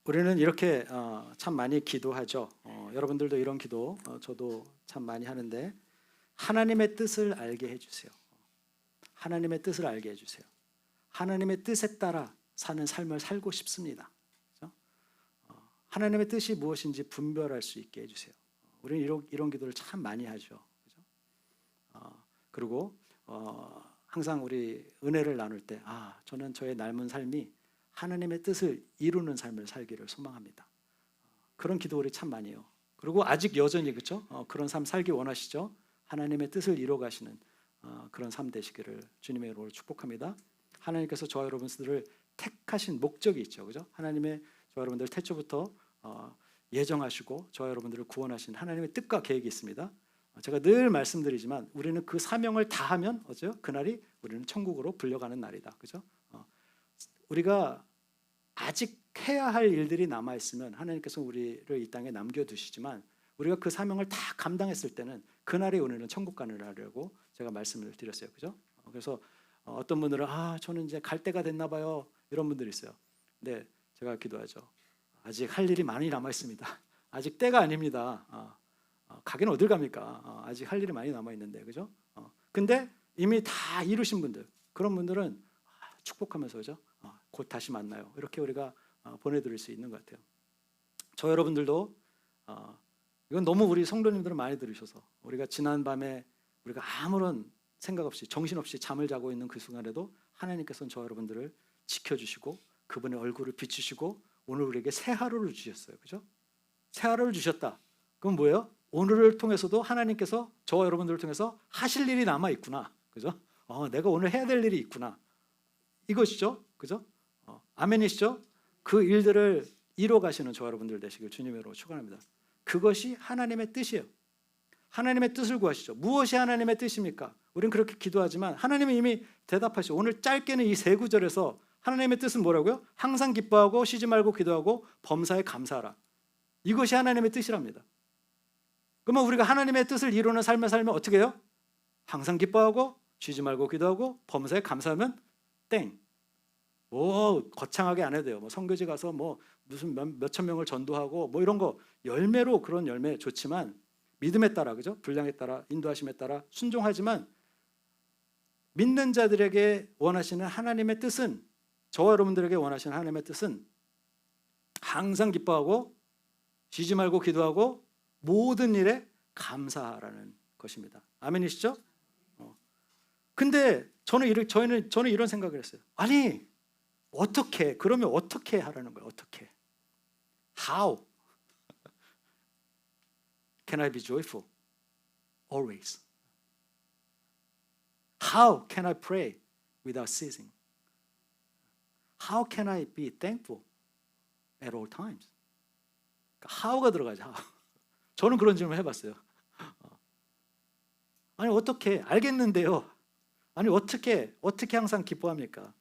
우리는 이렇게 참 많이 기도하죠. 여러분들도 이런 기도 저도 참 많이 하는데, 하나님의 뜻을 알게 해주세요. 하나님의 뜻을 알게 해주세요. 하나님의 뜻에 따라 사는 삶을 살고 싶습니다. 그렇죠? 하나님의 뜻이 무엇인지 분별할 수 있게 해주세요. 우리는 이런 기도를 참 많이 하죠. 그렇죠? 그리고 항상 우리 은혜를 나눌 때, 저는 저의 남은 삶이 하나님의 뜻을 이루는 삶을 살기를 소망합니다. 그런 기도 우리 참 많이 해요. 그리고 아직 여전히 그렇죠? 그런 삶 살기 원하시죠? 하나님의 뜻을 이뤄 가시는 그런 삶 되시기를 주님의 이름으로 축복합니다. 하나님께서 저와 여러분들을 택하신 목적이 있죠. 그죠? 하나님의 저와 여러분들 태초부터 예정하시고 저와 여러분들을 구원하신 하나님의 뜻과 계획이 있습니다. 제가 늘 말씀드리지만 우리는 그 사명을 다하면 어쩌요? 그날이 우리는 천국으로 불려가는 날이다. 그죠? 우리가 아직 해야 할 일들이 남아 있으면 하나님께서 우리를 이 땅에 남겨두시지만, 우리가 그 사명을 다 감당했을 때는 그날이 우리는 천국 가는 날이라고 제가 말씀을 드렸어요. 그죠? 그래서 어떤 분들은 저는 이제 갈 때가 됐나 봐요, 이런 분들이 있어요. 근데 제가 기도하죠. 아직 할 일이 많이 남아 있습니다. 아직 때가 아닙니다. 가긴 어딜 갑니까? 아직 할 일이 많이 남아 있는데, 그죠? 근데 이미 다 이루신 분들, 그런 분들은 축복하면서, 그죠? 곧 다시 만나요. 이렇게 우리가 보내드릴 수 있는 것 같아요. 저 여러분들도 이건 너무 우리 성도님들은 많이 들으셔서, 우리가 지난 밤에 우리가 아무런 생각 없이 정신없이 잠을 자고 있는 그 순간에도 하나님께서는 저 여러분들을 지켜주시고 그분의 얼굴을 비추시고 오늘 우리에게 새 하루를 주셨어요. 그죠? 새 하루를 주셨다. 그럼 뭐예요? 오늘을 통해서도 하나님께서 저와 여러분들을 통해서 하실 일이 남아 있구나. 그죠? 내가 오늘 해야 될 일이 있구나. 이것이죠. 그죠? 아멘이시죠? 그 일들을 이뤄 가시는 저와 여러분들 되시길 주님으로 축원합니다. 그것이 하나님의 뜻이에요. 하나님의 뜻을 구하시죠. 무엇이 하나님의 뜻입니까? 우리는 그렇게 기도하지만 하나님은 이미 대답하시죠. 오늘 짧게는 이 세 구절에서 하나님의 뜻은 뭐라고요? 항상 기뻐하고 쉬지 말고 기도하고 범사에 감사하라. 이것이 하나님의 뜻이랍니다. 그러면 우리가 하나님의 뜻을 이루는 삶을 살면 어떻게 해요? 항상 기뻐하고 쉬지 말고 기도하고 범사에 감사하면 땡. 거창하게 안 해도 돼요. 선교지 가서 무슨 몇천 명을 전도하고 이런 거 열매로, 그런 열매 좋지만 믿음에 따라, 그죠? 분량에 따라, 인도하심에 따라 순종하지만 믿는 자들에게 원하시는 하나님의 뜻은, 저와 여러분들에게 원하시는 하나님의 뜻은 항상 기뻐하고 쉬지 말고 기도하고 모든 일에 감사하라는 것입니다. 아멘이시죠? 근데 저는 이런 생각을 했어요. 아니, 그러면 어떻게 하라는 거예요? 어떻게? How can I be joyful always? How can I pray without ceasing? How can I be thankful at all times? how가 들어가죠. how. 저는 그런 질문을 해봤어요. 아니, 어떻게 알겠는데요. 아니, 어떻게 항상 기뻐합니까?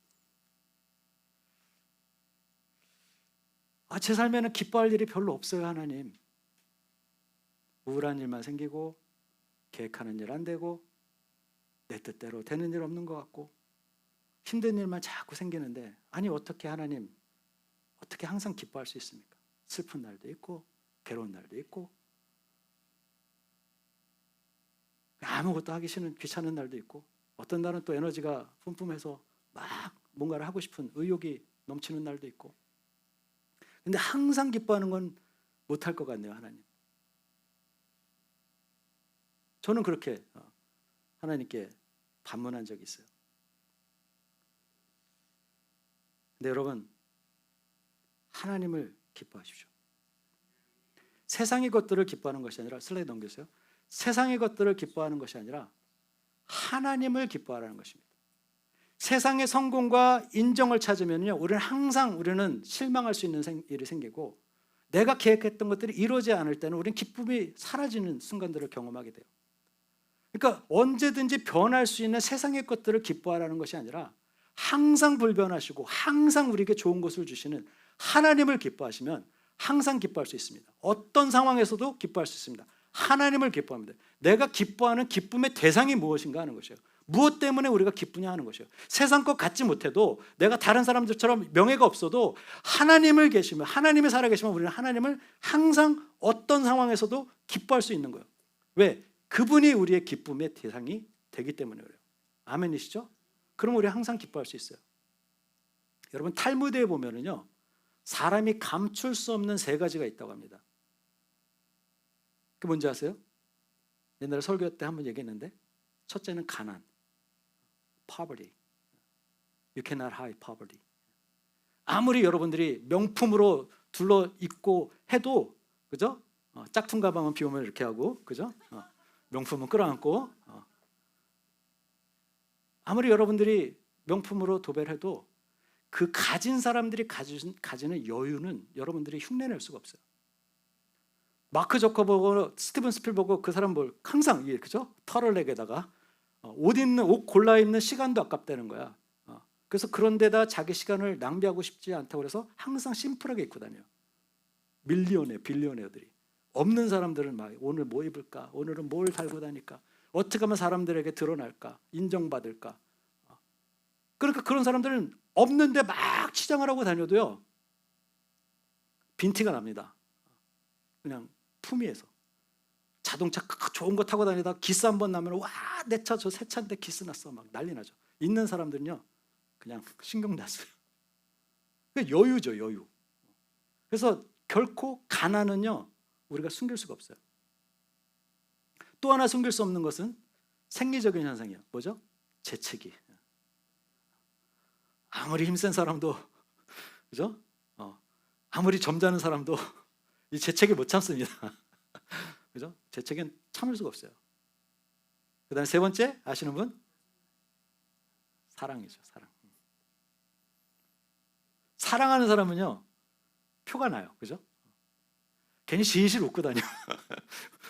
제 삶에는 기뻐할 일이 별로 없어요, 하나님. 우울한 일만 생기고 계획하는 일 안 되고 내 뜻대로 되는 일 없는 것 같고 힘든 일만 자꾸 생기는데, 아니 어떻게 하나님, 어떻게 항상 기뻐할 수 있습니까? 슬픈 날도 있고 괴로운 날도 있고 아무것도 하기 싫은 귀찮은 날도 있고, 어떤 날은 또 에너지가 뿜뿜해서 막 뭔가를 하고 싶은 의욕이 넘치는 날도 있고, 근데 항상 기뻐하는 건 못할 것 같네요, 하나님. 저는 그렇게 하나님께 반문한 적이 있어요. 근데 여러분, 하나님을 기뻐하십시오. 세상의 것들을 기뻐하는 것이 아니라, 슬라이드 넘겨주세요. 세상의 것들을 기뻐하는 것이 아니라 하나님을 기뻐하라는 것입니다. 세상의 성공과 인정을 찾으면요, 우리는 실망할 수 있는 일이 생기고, 내가 계획했던 것들이 이루어지지 않을 때는 우리는 기쁨이 사라지는 순간들을 경험하게 돼요. 그러니까 언제든지 변할 수 있는 세상의 것들을 기뻐하라는 것이 아니라 항상 불변하시고 항상 우리에게 좋은 것을 주시는 하나님을 기뻐하시면 항상 기뻐할 수 있습니다. 어떤 상황에서도 기뻐할 수 있습니다. 하나님을 기뻐합니다. 내가 기뻐하는 기쁨의 대상이 무엇인가 하는 것이에요. 무엇 때문에 우리가 기쁘냐 하는 것이에요. 세상 것 갖지 못해도 내가 다른 사람들처럼 명예가 없어도 하나님을 계시면, 하나님이 살아계시면 우리는 하나님을 항상 어떤 상황에서도 기뻐할 수 있는 거예요. 왜? 그분이 우리의 기쁨의 대상이 되기 때문에 그래요. 아멘이시죠? 그럼 우리 항상 기뻐할 수 있어요. 여러분 탈무드에 보면은요, 사람이 감출 수 없는 세 가지가 있다고 합니다. 그게 뭔지 아세요? 옛날에 설교 때 한번 얘기했는데, 첫째는 가난, poverty. You cannot hide poverty. 아무리 여러분들이 명품으로 둘러 입고 해도, 그죠? 짝퉁 가방은 비 오면 이렇게 하고, 그죠? 명품은 끌어안고, 아무리 여러분들이 명품으로 도배를 해도 그 가진 사람들이 가지는 여유는 여러분들이 흉내낼 수가 없어요. 마크 저커버그, 스티븐 스필버그, 그 사람 뭘 항상 그죠? 털을넥에다가 옷 골라 입는 시간도 아깝다는 거야. 그래서 그런 데다 자기 시간을 낭비하고 싶지 않다고 그래서 항상 심플하게 입고 다녀요. 밀리언에 빌리언에어들이. 없는 사람들은 막 오늘 뭐 입을까? 오늘은 뭘 달고 다닐까? 어떻게 하면 사람들에게 드러날까? 인정받을까? 그러니까 그런 사람들은 없는데 막 치장을 하고 다녀도요, 빈티가 납니다. 그냥 품위에서. 자동차 좋은 거 타고 다니다 기스 한 번 나면 와, 내 차 저 새 차인데 기스 났어, 막 난리 나죠. 있는 사람들은요 그냥 신경 났어요. 여유죠, 여유. 그래서 결코 가난은요 우리가 숨길 수가 없어요. 또 하나 숨길 수 없는 것은 생리적인 현상이에요. 뭐죠? 재채기. 아무리 힘센 사람도, 그죠? 아무리 점잖은 사람도 이 재채기 못 참습니다. 그죠? 재채기는 참을 수가 없어요. 그 다음에 세 번째 아시는 분? 사랑이죠, 사랑. 사랑하는 사람은요 표가 나요. 그죠? 괜히 실실 웃고 다녀.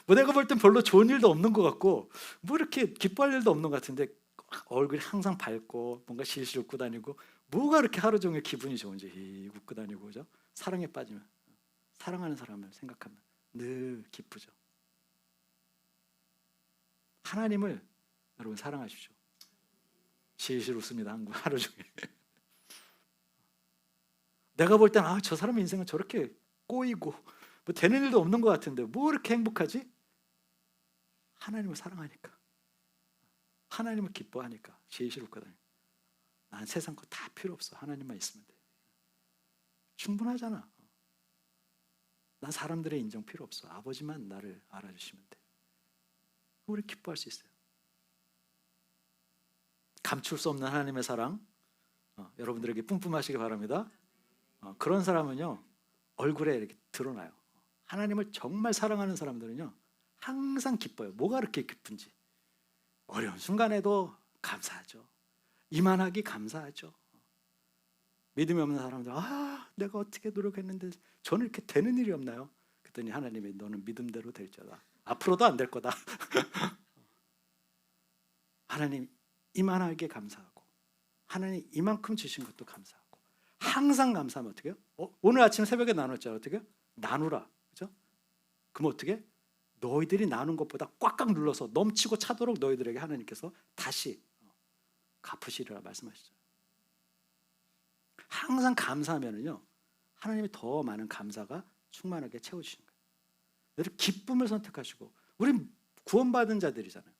뭐 내가 볼 땐 별로 좋은 일도 없는 것 같고 뭐 이렇게 기뻐할 일도 없는 것 같은데 얼굴이 항상 밝고 뭔가 실실 웃고 다니고 뭐가 그렇게 하루 종일 기분이 좋은지 웃고 다니고, 그죠? 사랑에 빠지면, 사랑하는 사람을 생각하면 늘 기쁘죠. 하나님을 여러분 사랑하십시오. 실실 웃습니다. 하루 종일. 내가 볼 땐 저 사람의 인생은 저렇게 꼬이고 뭐 되는 일도 없는 것 같은데 뭐 이렇게 행복하지? 하나님을 사랑하니까, 하나님을 기뻐하니까 실실 웃고 다니고. 난 세상 거 다 필요 없어. 하나님만 있으면 돼. 충분하잖아. 난 사람들의 인정 필요 없어. 아버지만 나를 알아주시면 돼. 우리 기뻐할 수 있어요. 감출 수 없는 하나님의 사랑, 여러분들에게 뿜뿜하시기 바랍니다. 그런 사람은요 얼굴에 이렇게 드러나요. 하나님을 정말 사랑하는 사람들은요 항상 기뻐요. 뭐가 그렇게 기쁜지. 어려운 순간에도 감사하죠. 이만하기 감사하죠. 믿음이 없는 사람들, 내가 어떻게 노력했는데 저는 이렇게 되는 일이 없나요? 그랬더니 하나님이 너는 믿음대로 될 자다. 앞으로도 안 될 거다. 하나님 이만하게 감사하고, 하나님 이만큼 주신 것도 감사하고, 항상 감사하면 어떻게 해요? 오늘 아침 새벽에 나눴잖아요. 어떻게 해요? 나누라. 그죠? 그럼 어떻게 해? 너희들이 나눈 것보다 꽉꽉 눌러서 넘치고 차도록 너희들에게 하나님께서 다시 갚으시리라 말씀하시죠. 항상 감사하면은요 하나님이 더 많은 감사가 충만하게 채워주시는 거예요. 여러분 기쁨을 선택하시고, 우린 구원받은 자들이잖아요.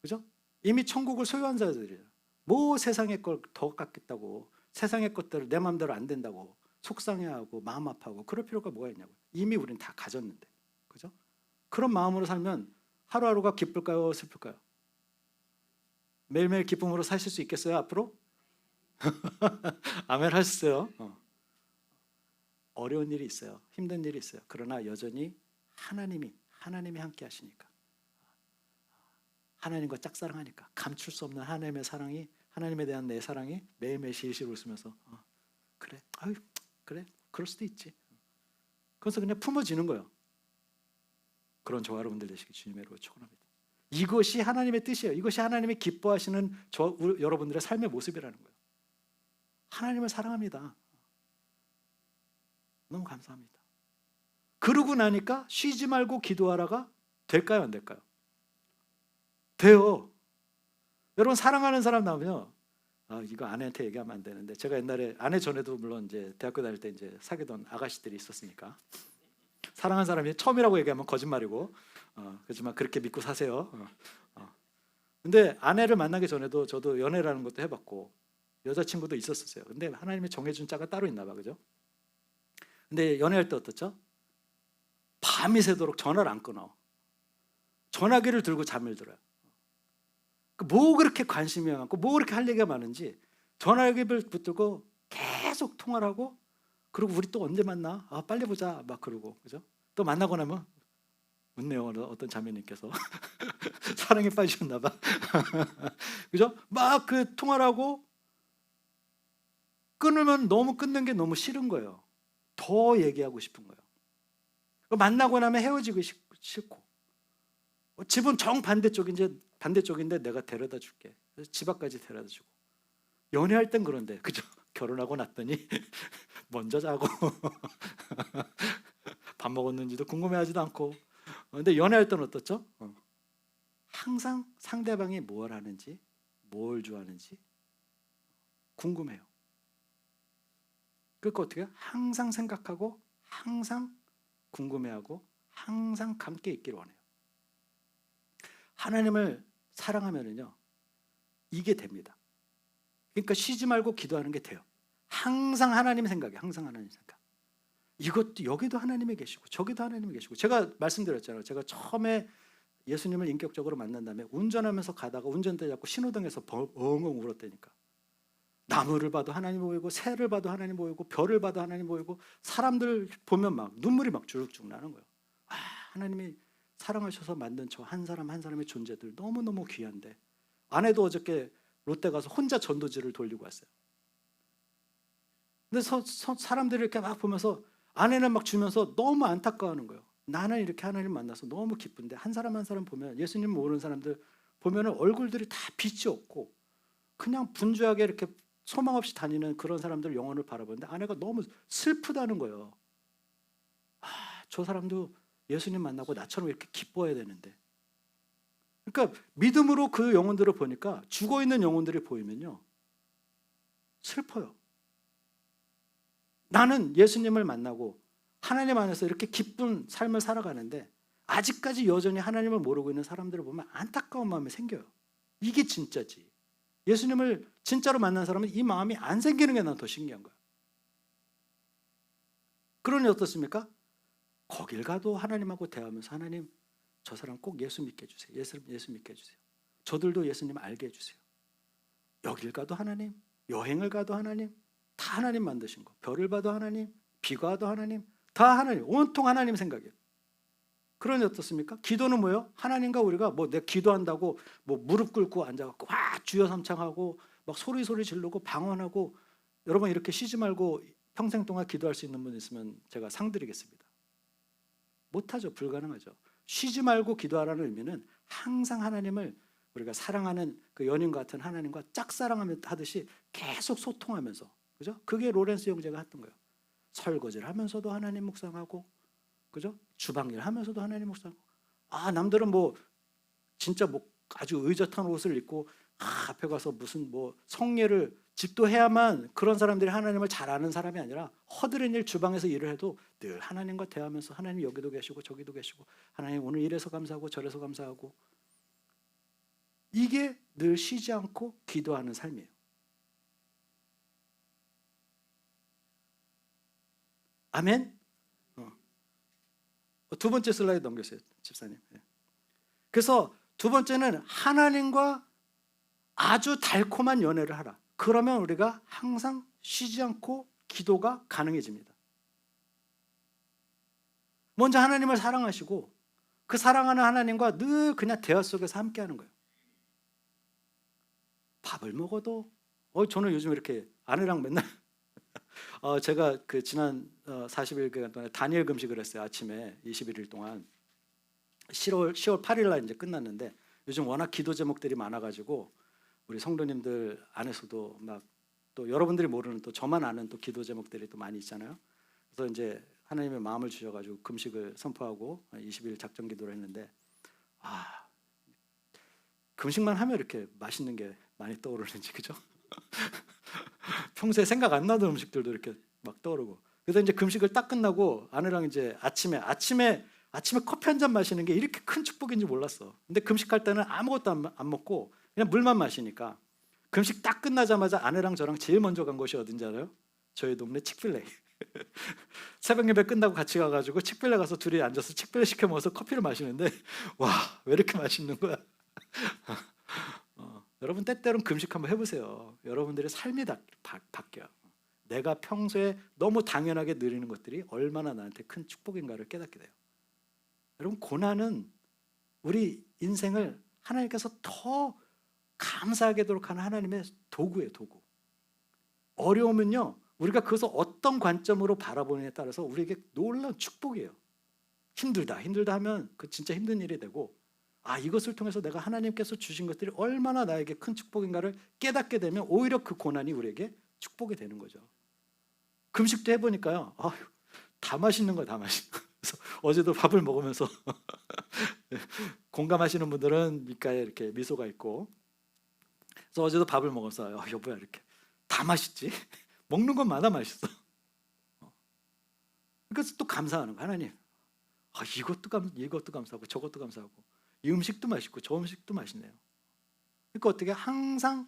그죠? 이미 천국을 소유한 자들이에요. 뭐 세상의 걸 더 갖겠다고, 세상의 것들을 내 마음대로 안 된다고 속상해하고 마음 아파하고 그럴 필요가 뭐가 있냐고요. 이미 우린 다 가졌는데. 그죠? 그런 마음으로 살면 하루하루가 기쁠까요? 슬플까요? 매일매일 기쁨으로 사실 수 있겠어요? 앞으로? 아멘 하셨어요. 어려운 일이 있어요. 힘든 일이 있어요. 그러나 여전히 하나님이 함께 하시니까, 하나님과 짝사랑하니까 감출 수 없는 하나님의 사랑이, 하나님에 대한 내 사랑이 매일매일 실실 웃으면서 그래, 그래, 그럴 수도 있지. 그래서 그냥 품어지는 거예요. 그런 저와 여러분들 되시기 주님의 이름으로 축원합니다. 이것이 하나님의 뜻이에요. 이것이 하나님이 기뻐하시는 여러분들의 삶의 모습이라는 거예요. 하나님을 사랑합니다. 너무 감사합니다. 그러고 나니까 쉬지 말고 기도하라가 될까요? 안 될까요? 돼요. 여러분 사랑하는 사람 나오면 이거 아내한테 얘기하면 안 되는데 제가 옛날에 아내 전에도 물론 이제 대학교 다닐 때 이제 사귀던 아가씨들이 있었으니까 사랑하는 사람이 처음이라고 얘기하면 거짓말이고 그렇지만 그렇게 믿고 사세요. 근데 아내를 만나기 전에도 저도 연애라는 것도 해봤고 여자친구도 있었어요. 근데 하나님이 정해준 짝가 따로 있나 봐, 그죠? 근데 연애할 때 어떻죠? 밤이 새도록 전화를 안 끊어. 전화기를 들고 잠을 들어요. 뭐 그렇게 관심이 많고 뭐 그렇게 할 얘기가 많은지 전화기를 붙들고 계속 통화를 하고, 그리고 우리 또 언제 만나? 빨리 보자 막 그러고, 그죠? 또 만나고 나면 웃네요. 어떤 자매님께서 사랑에 빠지셨나 봐. 그죠? 막 그 통화를 하고 끊으면 너무 끊는 게 너무 싫은 거예요. 더 얘기하고 싶은 거예요. 만나고 나면 헤어지고 싫고, 집은 반대쪽인데 내가 데려다 줄게. 그래서 집 앞까지 데려다 주고. 연애할 땐 그런데, 그죠? 결혼하고 났더니 먼저 자고 밥 먹었는지도 궁금해하지도 않고. 근데 연애할 때는 어떻죠? 항상 상대방이 뭘 하는지, 뭘 좋아하는지 궁금해요. 그러니까 어떻게 해요? 항상 생각하고 항상 궁금해하고 항상 함께 있기를 원해요. 하나님을 사랑하면은요, 이게 됩니다. 그러니까 쉬지 말고 기도하는 게 돼요. 항상 하나님 생각에, 항상 하나님 생각. 이것도 여기도 하나님이 계시고 저기도 하나님이 계시고. 제가 말씀드렸잖아요. 제가 처음에 예수님을 인격적으로 만난 다음에 운전하면서 가다가 운전대 잡고 신호등에서 엉엉 울었다니까. 나무를 봐도 하나님 보이고 새를 봐도 하나님 보이고 별을 봐도 하나님 보이고 사람들 보면 막 눈물이 막 줄쭉 나는 거예요. 하나님이 사랑하셔서 만든 저 한 사람 한 사람의 존재들 너무너무 귀한데. 아내도 어저께 롯데 가서 혼자 전도지를 돌리고 왔어요. 근데 사람들이 이렇게 막 보면서 아내는 막 주면서 너무 안타까워하는 거예요. 나는 이렇게 하나님 만나서 너무 기쁜데 한 사람 한 사람 보면, 예수님 모르는 사람들 보면은 얼굴들이 다 빛이 없고 그냥 분주하게 이렇게 소망 없이 다니는 그런 사람들 영혼을 바라보는데 아내가 너무 슬프다는 거예요. 저 사람도 예수님 만나고 나처럼 이렇게 기뻐해야 되는데. 그러니까 믿음으로 그 영혼들을 보니까 죽어있는 영혼들이 보이면요 슬퍼요. 나는 예수님을 만나고 하나님 안에서 이렇게 기쁜 삶을 살아가는데 아직까지 여전히 하나님을 모르고 있는 사람들을 보면 안타까운 마음이 생겨요. 이게 진짜지. 예수님을 진짜로 만난 사람은 이 마음이 안 생기는 게 난 더 신기한 거예요. 그러니 어떻습니까? 거길 가도 하나님하고 대화하면서 하나님, 저 사람 꼭 예수 믿게 해주세요. 예수 믿게 해주세요. 저들도 예수님 알게 해주세요. 여길 가도 하나님, 여행을 가도 하나님, 다 하나님 만드신 거. 별을 봐도 하나님, 비가 와도 하나님, 다 하나님, 온통 하나님 생각이에요. 그러니 어떻습니까? 기도는 뭐예요? 하나님과 우리가 내가 기도한다고 무릎 꿇고 앉아갖고 주여 삼창하고 막 소리 지르고 방언하고. 여러분 이렇게 쉬지 말고 평생 동안 기도할 수 있는 분 있으면 제가 상 드리겠습니다. 못하죠. 불가능하죠. 쉬지 말고 기도하라는 의미는 항상 하나님을, 우리가 사랑하는 그 연인 같은 하나님과 짝사랑하듯이 계속 소통하면서, 그죠? 그게 로렌스 형제가 했던 거예요. 설거지를 하면서도 하나님 묵상하고, 그죠? 주방일 하면서도 하나님 묵상하고. 남들은 진짜 아주 의젓한 옷을 입고 앞에 가서 무슨 성례를 집도해야만 그런 사람들이 하나님을 잘 아는 사람이 아니라 허드렛 일 주방에서 일을 해도 늘 하나님과 대화하면서 하나님 여기도 계시고 저기도 계시고, 하나님 오늘 이래서 감사하고 저래서 감사하고. 이게 늘 쉬지 않고 기도하는 삶이에요. 아멘. 두 번째 슬라이드 넘겼어요, 집사님. 그래서 두 번째는 하나님과 아주 달콤한 연애를 하라. 그러면 우리가 항상 쉬지 않고 기도가 가능해집니다. 먼저 하나님을 사랑하시고 그 사랑하는 하나님과 늘 그냥 대화 속에서 함께하는 거예요. 밥을 먹어도 저는 요즘 이렇게 아내랑 맨날 제가 그 지난 40일 동안 다니엘 금식을 했어요. 아침에 21일 동안 10월 8일 날 이제 끝났는데, 요즘 워낙 기도 제목들이 많아가지고 우리 성도님들 안에서도 막 또 여러분들이 모르는, 또 저만 아는 또 기도 제목들이 또 많이 있잖아요. 그래서 이제 하나님의 마음을 주셔가지고 금식을 선포하고 20일 작전 기도를 했는데, 금식만 하면 이렇게 맛있는 게 많이 떠오르는지, 그죠? 평소에 생각 안 나던 음식들도 이렇게 막 떠오르고. 그래서 이제 금식을 딱 끝나고 아내랑 이제 아침에 커피 한 잔 마시는 게 이렇게 큰 축복인지 몰랐어. 근데 금식할 때는 아무것도 안 먹고 그냥 물만 마시니까 금식 딱 끝나자마자 아내랑 저랑 제일 먼저 간 곳이 어딘지 알아요? 저희 동네 칙필레. 새벽 예배 끝나고 같이 가가지고 칙필레 가서 둘이 앉아서 칙필레 시켜 먹어서 커피를 마시는데, 와, 왜 이렇게 맛있는 거야? 여러분 때때로는 금식 한번 해보세요. 여러분들의 삶이 바뀌어요. 내가 평소에 너무 당연하게 누리는 것들이 얼마나 나한테 큰 축복인가를 깨닫게 돼요. 여러분, 고난은 우리 인생을 하나님께서 더 감사하게 하도록 하는 하나님의 도구예요, 도구. 어려우면요, 우리가 그것을 어떤 관점으로 바라보느냐에 따라서 우리에게 놀라운 축복이에요. 힘들다 하면 그 진짜 힘든 일이 되고, 이것을 통해서 내가 하나님께서 주신 것들이 얼마나 나에게 큰 축복인가를 깨닫게 되면 오히려 그 고난이 우리에게 축복이 되는 거죠. 금식도 해보니까요, 다 맛있는 거야, 다 맛있는 거. 그래서 어제도 밥을 먹으면서 공감하시는 분들은 밑가에 이렇게 미소가 있고, 그래서 어제도 밥을 먹어서 여보야, 이렇게 다 맛있지? 먹는 것마다 맛있어. 그래서 또 감사하는 거, 하나님. 이것도 감사하고 저것도 감사하고, 이 음식도 맛있고 저 음식도 맛있네요. 그러니까 어떻게 항상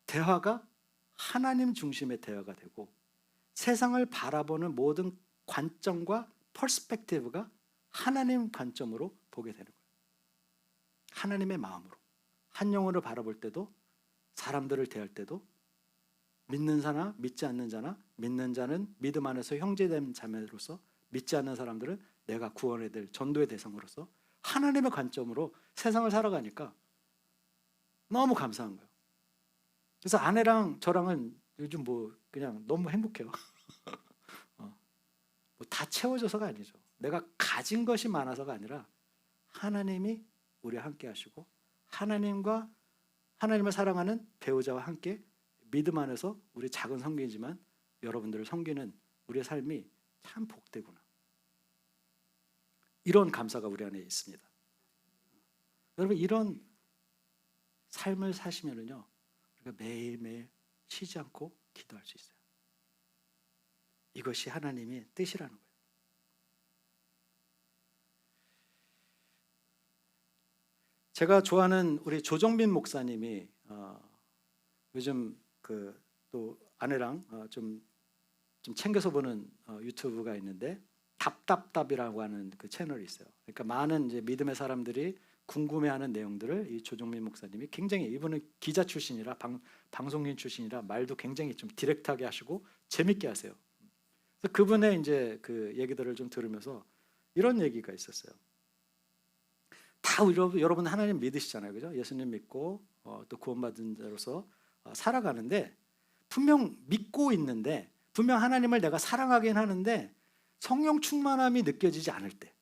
대화가 하나님 중심의 대화가 되고, 세상을 바라보는 모든 관점과 퍼스펙티브가 하나님 관점으로 보게 되는 거예요. 하나님의 마음으로. 한 영혼을 바라볼 때도, 사람들을 대할 때도, 믿는 자나 믿지 않는 자나, 믿는 자는 믿음 안에서 형제된 자매로서, 믿지 않는 사람들은 내가 구원해야 될 전도의 대상으로서 하나님의 관점으로 세상을 살아가니까 너무 감사한 거예요. 그래서 아내랑 저랑은 요즘 그냥 너무 행복해요. 다 채워져서가 아니죠. 내가 가진 것이 많아서가 아니라 하나님이 우리와 함께 하시고, 하나님을 사랑하는 배우자와 함께 믿음 안에서 우리 작은 성경이지만 여러분들을 섬기는 우리의 삶이 참 복되구나. 이런 감사가 우리 안에 있습니다. 여러분, 이런 삶을 사시면은요, 우리가 매일매일 쉬지 않고 기도할 수 있어요. 이것이 하나님의 뜻이라는 거예요. 제가 좋아하는 우리 조정민 목사님이 요즘 또 아내랑 좀 챙겨서 보는 유튜브가 있는데, 답답답이라고 하는 그 채널이 있어요. 그러니까 많은 이제 믿음의 사람들이 궁금해하는 내용들을 이 조정민 목사님이 굉장히, 이분은 기자 출신이라 방송인 출신이라 말도 굉장히 좀 디렉트하게 하시고 재밌게 하세요. 그래서 그분의 이제 그 얘기들을 좀 들으면서 이런 얘기가 있었어요. 다 여러분 하나님 믿으시잖아요, 그죠? 예수님 믿고 또 구원받은 자로서 살아가는데, 분명 믿고 있는데, 분명 하나님을 내가 사랑하긴 하는데 성령 충만함이 느껴지지 않을 때,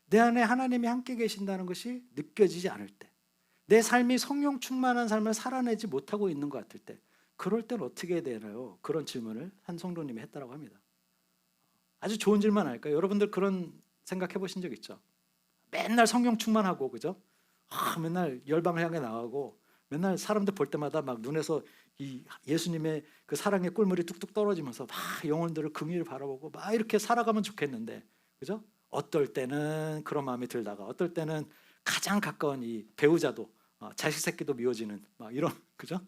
내 안에 하나님이 함께 계신다는 것이 느껴지지 않을 때, 내 삶이 성령 충만한 삶을 살아내지 못하고 있는 것 같을 때, 그럴 땐 어떻게 해야 되나요? 그런 질문을 한 성도님이 했다고 합니다. 아주 좋은 질문 아닐까요? 여러분들 그런 생각해 보신 적 있죠? 맨날 성령 충만하고, 그죠? 맨날 열방을 향해 나가고, 맨날 사람들 볼 때마다 막 눈에서 이 예수님의 그 사랑의 꿀물이 뚝뚝 떨어지면서 막 영혼들을 긍휼히 바라보고 막 이렇게 살아가면 좋겠는데, 그죠? 어떨 때는 그런 마음이 들다가, 어떨 때는 가장 가까운 이 배우자도 자식 새끼도 미워지는 막 이런, 그죠?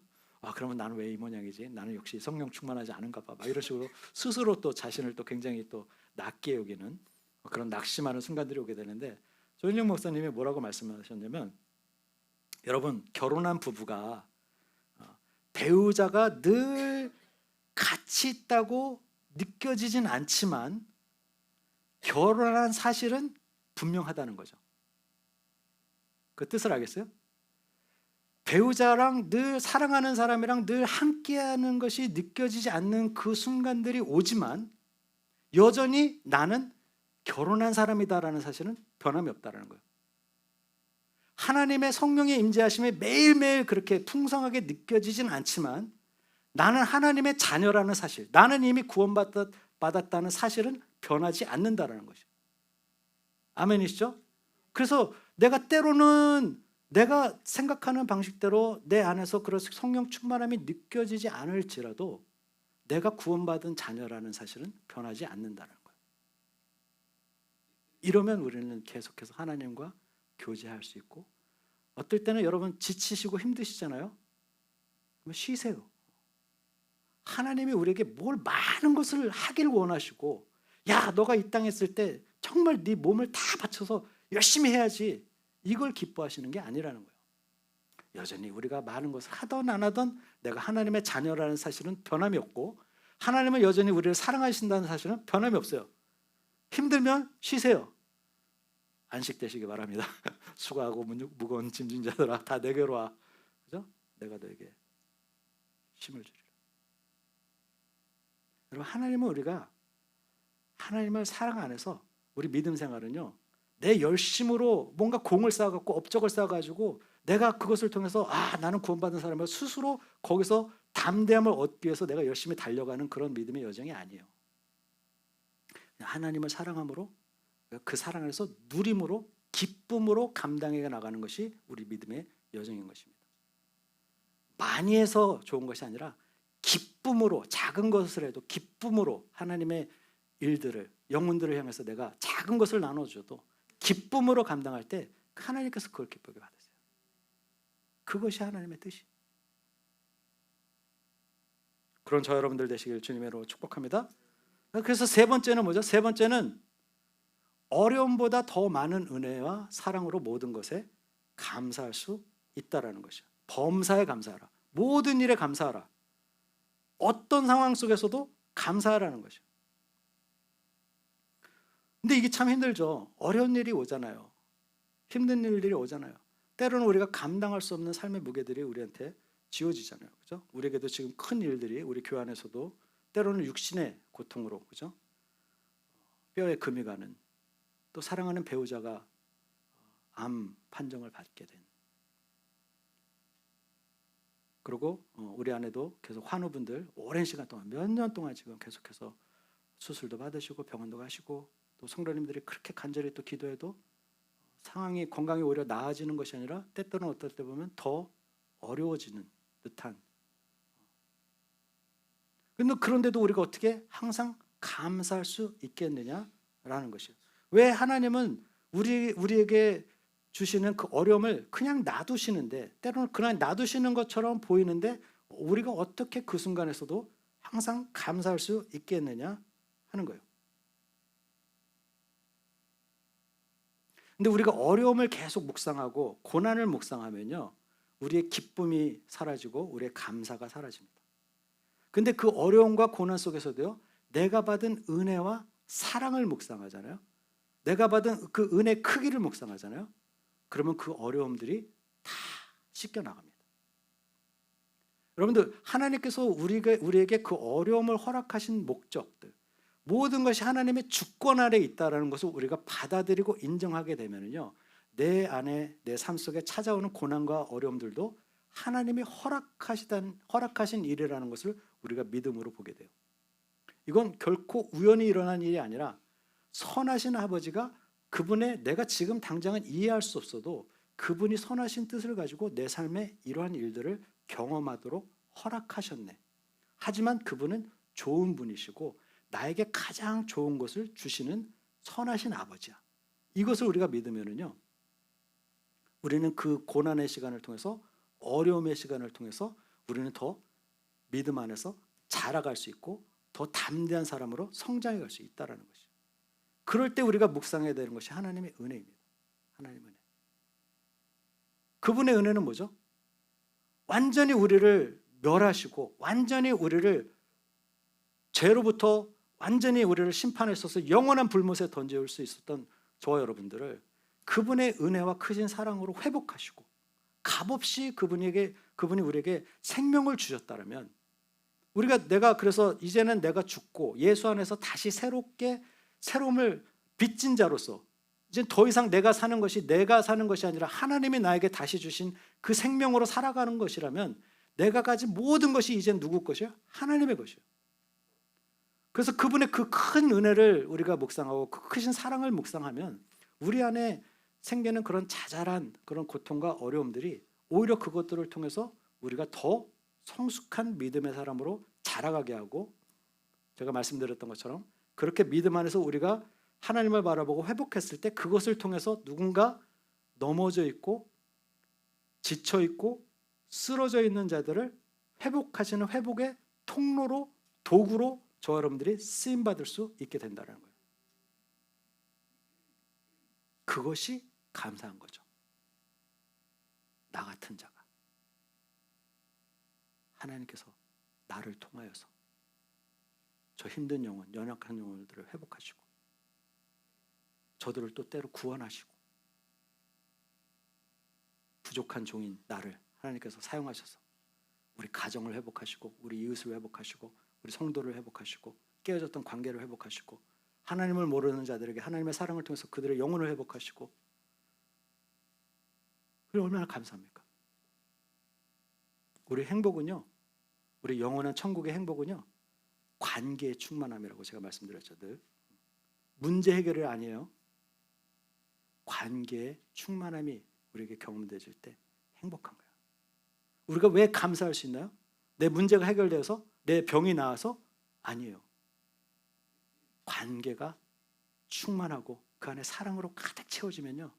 그러면 나는 왜 이 모양이지? 나는 역시 성령 충만하지 않은가 봐. 막 이런 식으로 스스로 또 자신을 또 굉장히 또 낮게 여기는 그런 낙심하는 순간들이 오게 되는데, 조인영 목사님이 뭐라고 말씀하셨냐면, 여러분, 결혼한 부부가 배우자가 늘 같이 있다고 느껴지진 않지만 결혼한 사실은 분명하다는 거죠. 그 뜻을 알겠어요? 배우자랑 늘 사랑하는 사람이랑 늘 함께하는 것이 느껴지지 않는 그 순간들이 오지만 여전히 나는 결혼한 사람이다라는 사실은 변함이 없다라는 거예요. 하나님의 성령의 임재하심이 매일매일 그렇게 풍성하게 느껴지진 않지만 나는 하나님의 자녀라는 사실, 나는 이미 구원받았다는 사실은 변하지 않는다라는 것이죠. 아멘이시죠? 그래서 내가 때로는 내가 생각하는 방식대로 내 안에서 그런 성령 충만함이 느껴지지 않을지라도 내가 구원받은 자녀라는 사실은 변하지 않는다는 거예요. 이러면 우리는 계속해서 하나님과 교제할 수 있고, 어떨 때는 여러분 지치시고 힘드시잖아요. 그럼 쉬세요. 하나님이 우리에게 뭘 많은 것을 하길 원하시고, 야 너가 이 땅에 있을 때 정말 네 몸을 다 바쳐서 열심히 해야지, 이걸 기뻐하시는 게 아니라는 거예요. 여전히 우리가 많은 것을 하던 안 하던 내가 하나님의 자녀라는 사실은 변함이 없고, 하나님은 여전히 우리를 사랑하신다는 사실은 변함이 없어요. 힘들면 쉬세요. 안식되시기 바랍니다. 수고하고 무거운 짐진 자들아 다 내게로 와. 그죠? 내가 너에게 힘을 주리라. 여러분, 하나님은 우리가 하나님을 사랑 안에서 우리 믿음 생활은요, 내 열심으로 뭔가 공을 쌓아갖고 업적을 쌓아가지고 내가 그것을 통해서 나는 구원받은 사람을 스스로 거기서 담대함을 얻기 위해서 내가 열심히 달려가는 그런 믿음의 여정이 아니에요. 하나님을 사랑함으로, 그 사랑 안에서 누림으로, 기쁨으로 감당해 나가는 것이 우리 믿음의 여정인 것입니다. 많이 해서 좋은 것이 아니라 기쁨으로, 작은 것을 해도 기쁨으로 하나님의 일들을, 영혼들을 향해서 내가 작은 것을 나눠줘도 기쁨으로 감당할 때 하나님께서 그걸 기쁘게 받으세요. 그것이 하나님의 뜻이. 그런 저 여러분들 되시길 주님의 이름으로 축복합니다. 그래서 세 번째는 뭐죠? 세 번째는 어려움보다 더 많은 은혜와 사랑으로 모든 것에 감사할 수 있다라는 것이죠. 범사에 감사하라. 모든 일에 감사하라. 어떤 상황 속에서도 감사하라는 것이죠. 근데 이게 참 힘들죠. 어려운 일이 오잖아요. 힘든 일들이 오잖아요. 때로는 우리가 감당할 수 없는 삶의 무게들이 우리한테 지워지잖아요. 그죠? 우리에게도 지금 큰 일들이 우리 교회 안에서도 때로는 육신의 고통으로, 그죠? 뼈에 금이 가는, 또 사랑하는 배우자가 암 판정을 받게 된, 그리고 우리 안에도 계속 환우분들 오랜 시간 동안, 몇 년 동안 지금 계속해서 수술도 받으시고 병원도 가시고, 또 성도님들이 그렇게 간절히 또 기도해도 상황이, 건강이 오히려 나아지는 것이 아니라 때때로는 어떨 때 보면 더 어려워지는 듯한. 그런데도 우리가 어떻게 항상 감사할 수 있겠느냐라는 것이에요. 왜 하나님은 우리에게 주시는 그 어려움을 그냥 놔두시는데, 때로는 그냥 놔두시는 것처럼 보이는데 우리가 어떻게 그 순간에서도 항상 감사할 수 있겠느냐 하는 거예요. 근데 우리가 어려움을 계속 묵상하고 고난을 묵상하면요, 우리의 기쁨이 사라지고 우리의 감사가 사라집니다. 근데 그 어려움과 고난 속에서도요, 내가 받은 은혜와 사랑을 묵상하잖아요. 내가 받은 그 은혜의 크기를 묵상하잖아요. 그러면 그 어려움들이 다 씻겨나갑니다. 여러분들, 하나님께서 우리에게 그 어려움을 허락하신 목적들, 모든 것이 하나님의 주권 아래 있다는 것을 우리가 받아들이고 인정하게 되면요, 내 안에, 내 삶 속에 찾아오는 고난과 어려움들도 하나님이 허락하신 일이라는 것을 우리가 믿음으로 보게 돼요. 이건 결코 우연히 일어난 일이 아니라 선하신 아버지가 그분의, 내가 지금 당장은 이해할 수 없어도 그분이 선하신 뜻을 가지고 내 삶에 이러한 일들을 경험하도록 허락하셨네. 하지만 그분은 좋은 분이시고 나에게 가장 좋은 것을 주시는 선하신 아버지야. 이것을 우리가 믿으면은요, 우리는 그 고난의 시간을 통해서, 어려움의 시간을 통해서 우리는 더 믿음 안에서 자라갈 수 있고 더 담대한 사람으로 성장해 갈 수 있다는 것이죠. 그럴 때 우리가 묵상해야 되는 것이 하나님의 은혜입니다. 하나님의 은혜. 그분의 은혜는 뭐죠? 완전히 우리를 멸하시고 완전히 우리를 죄로부터 완전히 우리를 심판했어서 영원한 불못에 던져올 수 있었던 저와 여러분들을 그분의 은혜와 크신 사랑으로 회복하시고 값없이 그분이 우리에게 생명을 주셨다면, 내가 그래서 이제는 내가 죽고 예수 안에서 다시 새로움을 빚진 자로서, 이제 더 이상 내가 사는 것이 아니라 하나님이 나에게 다시 주신 그 생명으로 살아가는 것이라면, 내가 가진 모든 것이 이제 누구 것이에요? 하나님의 것이에요. 그래서 그분의 그 큰 은혜를 우리가 묵상하고 그 크신 사랑을 묵상하면 우리 안에 생기는 그런 자잘한 그런 고통과 어려움들이 오히려 그것들을 통해서 우리가 더 성숙한 믿음의 사람으로 자라가게 하고, 제가 말씀드렸던 것처럼 그렇게 믿음 안에서 우리가 하나님을 바라보고 회복했을 때 그것을 통해서 누군가 넘어져 있고 지쳐 있고 쓰러져 있는 자들을 회복하시는 회복의 통로로, 도구로 저와 여러분들이 쓰임 받을 수 있게 된다는 거예요. 그것이 감사한 거죠. 나 같은 자가 하나님께서 나를 통하여서 저 힘든 영혼, 연약한 영혼들을 회복하시고 저들을 또 때로 구원하시고 부족한 종인 나를 하나님께서 사용하셔서 우리 가정을 회복하시고 우리 이웃을 회복하시고 우리 성도를 회복하시고 깨어졌던 관계를 회복하시고 하나님을 모르는 자들에게 하나님의 사랑을 통해서 그들의 영혼을 회복하시고, 그게 얼마나 감사합니까? 우리 행복은요, 우리 영원한 천국의 행복은요, 관계의 충만함이라고 제가 말씀드렸죠. 늘 문제 해결이 아니에요. 관계의 충만함이 우리에게 경험되질 때 행복한 거예요. 우리가 왜 감사할 수 있나요? 내 문제가 해결되어서, 내 병이 나아서? 아니에요. 관계가 충만하고 그 안에 사랑으로 가득 채워지면요,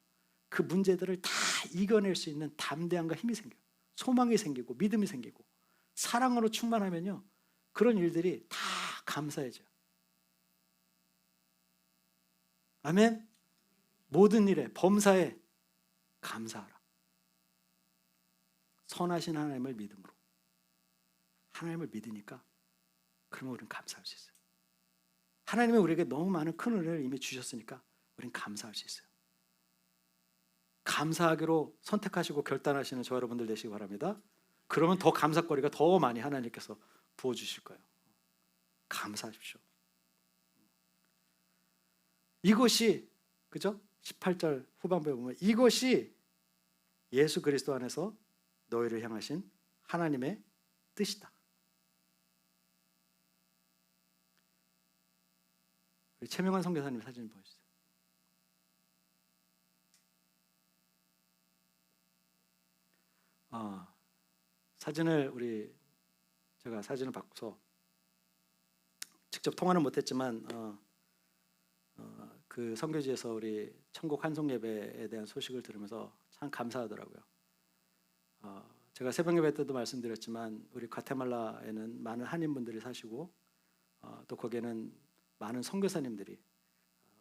그 문제들을 다 이겨낼 수 있는 담대함과 힘이 생겨요. 소망이 생기고 믿음이 생기고 사랑으로 충만하면요, 그런 일들이 다 감사해져요. 아멘. 모든 일에, 범사에 감사하라. 선하신 하나님을 믿음으로, 하나님을 믿으니까 그러면 우리는 감사할 수 있어요. 하나님이 우리에게 너무 많은 큰 은혜를 이미 주셨으니까 우리는 감사할 수 있어요. 감사하기로 선택하시고 결단하시는 저 여러분들 되시기 바랍니다. 그러면 더 감사거리가 더 많이 하나님께서 부어주실 거예요. 감사하십시오. 이것이, 그죠? 18절 후반부에 보면 이것이 예수 그리스도 안에서 너희를 향하신 하나님의 뜻이다. 우리 최명환 선교사님 사진 보여주세요. 사진을 제가 사진을 받고서 직접 통화는 못했지만 그 선교지에서 우리 천국 환송 예배에 대한 소식을 들으면서 참 감사하더라고요. 제가 새벽 예배 때도 말씀드렸지만 우리 과테말라에는 많은 한인분들이 사시고 또 거기에는 많은 선교사님들이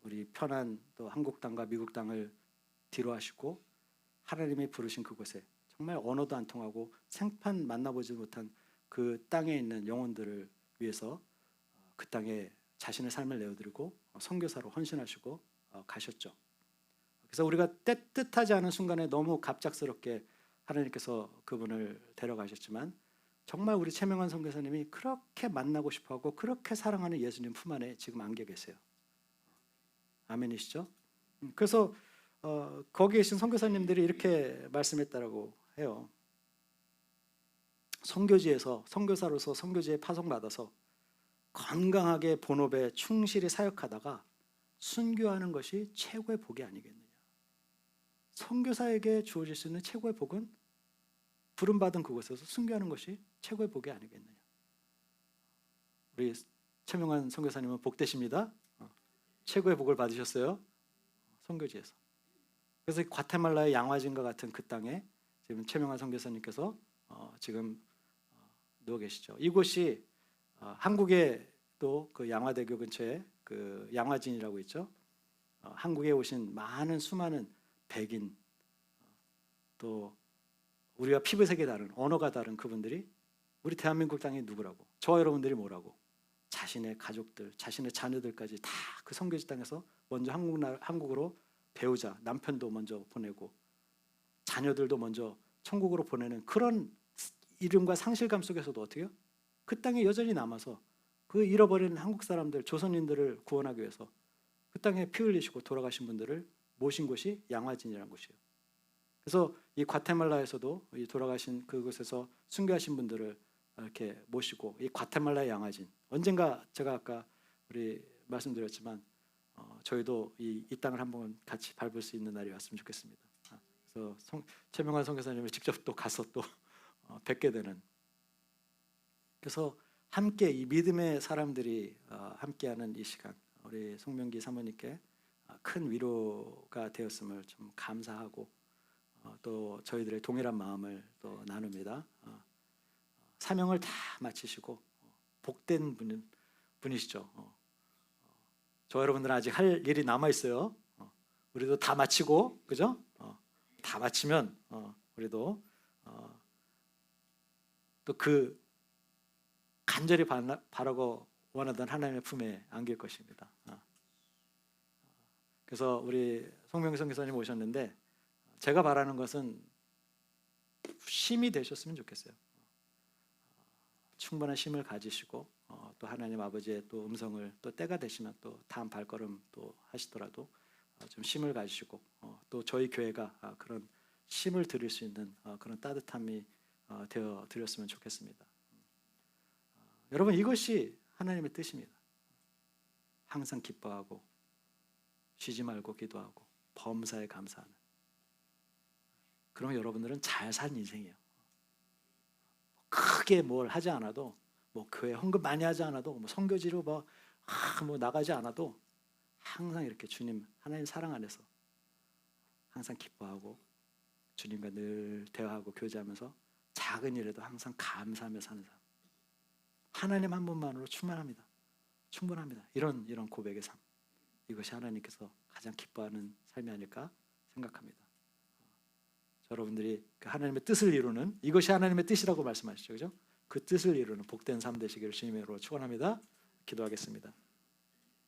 우리 편한 또 한국 땅과 미국 땅을 뒤로하시고 하나님이 부르신 그곳에 정말 언어도 안 통하고 생판 만나보지 못한 그 땅에 있는 영혼들을 위해서 그 땅에 자신의 삶을 내어드리고 선교사로 헌신하시고 가셨죠. 그래서 우리가 뜻하지 않은 순간에 너무 갑작스럽게 하나님께서 그분을 데려가셨지만 정말 우리 최명환 선교사님이 그렇게 만나고 싶어하고 그렇게 사랑하는 예수님 품 안에 지금 안겨 계세요. 아멘이시죠? 그래서 거기 계신 선교사님들이 이렇게 말씀했다라고 해요. 선교지에서 선교사로서 선교지에 파송받아서 건강하게 본업에 충실히 사역하다가 순교하는 것이 최고의 복이 아니겠느냐. 선교사에게 주어질 수 있는 최고의 복은 부름받은 그곳에서 순교하는 것이 최고의 복이 아니겠느냐. 우리 최명환 선교사님은 복되십니다. 최고의 복을 받으셨어요. 선교지에서. 그래서 과테말라의 양화진과 같은 그 땅에 지금 최명환 선교사님께서 지금 누워 계시죠. 이곳이 한국에 또 그 양화대교 근처에 그 양화진이라고 있죠. 한국에 오신 많은 수많은 백인, 또 우리가 피부색이 다른, 언어가 다른 그분들이 우리 대한민국 땅이 누구라고, 저와 여러분들이 뭐라고, 자신의 가족들, 자신의 자녀들까지 다 그 선교지 땅에서 먼저 한국으로 배우자, 남편도 먼저 보내고 자녀들도 먼저 천국으로 보내는 그런 이름과 상실감 속에서도 어떻게 해요? 그 땅에 여전히 남아서 그 잃어버린 한국 사람들, 조선인들을 구원하기 위해서 그 땅에 피 흘리시고 돌아가신 분들을 모신 곳이 양화진이라는 곳이에요. 그래서 이 과테말라에서도 이 돌아가신 그곳에서 순교하신 분들을 이렇게 모시고, 이 과테말라의 양화진, 언젠가 제가 아까 우리 말씀드렸지만 저희도 이 땅을 한번 같이 밟을 수 있는 날이 왔으면 좋겠습니다. 그래서 최명환 선교사님을 직접 또 가서 또 뵙게 되는. 그래서 함께 이 믿음의 사람들이 함께하는 이 시간, 우리 송명기 사모님께 큰 위로가 되었음을 좀 감사하고 또 저희들의 동일한 마음을 또 나눕니다. 사명을 다 마치시고 복된 분이시죠. 저 여러분들은 아직 할 일이 남아 있어요. 우리도 다 마치고, 그죠? 다 마치면 우리도 또 그 간절히 바라고 원하던 하나님의 품에 안길 것입니다. 그래서 우리 송명기 선교사님 오셨는데 제가 바라는 것은 쉼이 되셨으면 좋겠어요. 충분한 쉼을 가지시고 또 하나님 아버지의 또 음성을 또 때가 되시면 또 다음 발걸음 또 하시더라도 좀 쉼을 가지시고 또 저희 교회가 그런 쉼을 드릴 수 있는 그런 따뜻함이 되어 드렸으면 좋겠습니다. 여러분, 이것이 하나님의 뜻입니다. 항상 기뻐하고 쉬지 말고 기도하고 범사에 감사하는. 그러면 여러분들은 잘 산 인생이에요. 크게 뭘 하지 않아도, 뭐 교회 헌금 많이 하지 않아도, 뭐 선교지로 뭐 나가지 않아도 항상 이렇게 주님, 하나님 사랑 안에서 항상 기뻐하고 주님과 늘 대화하고 교제하면서 작은 일에도 항상 감사하며 사는 사람. 하나님 한 분만으로 충분합니다. 이런 고백의 삶. 이것이 하나님께서 가장 기뻐하는 삶이 아닐까 생각합니다. 여러분들이 그 하나님의 뜻을 이루는, 이것이 하나님의 뜻이라고 말씀하시죠, 그죠? 그 뜻을 이루는 복된 삶 되시기를 주님의 이름으로 축원합니다. 기도하겠습니다.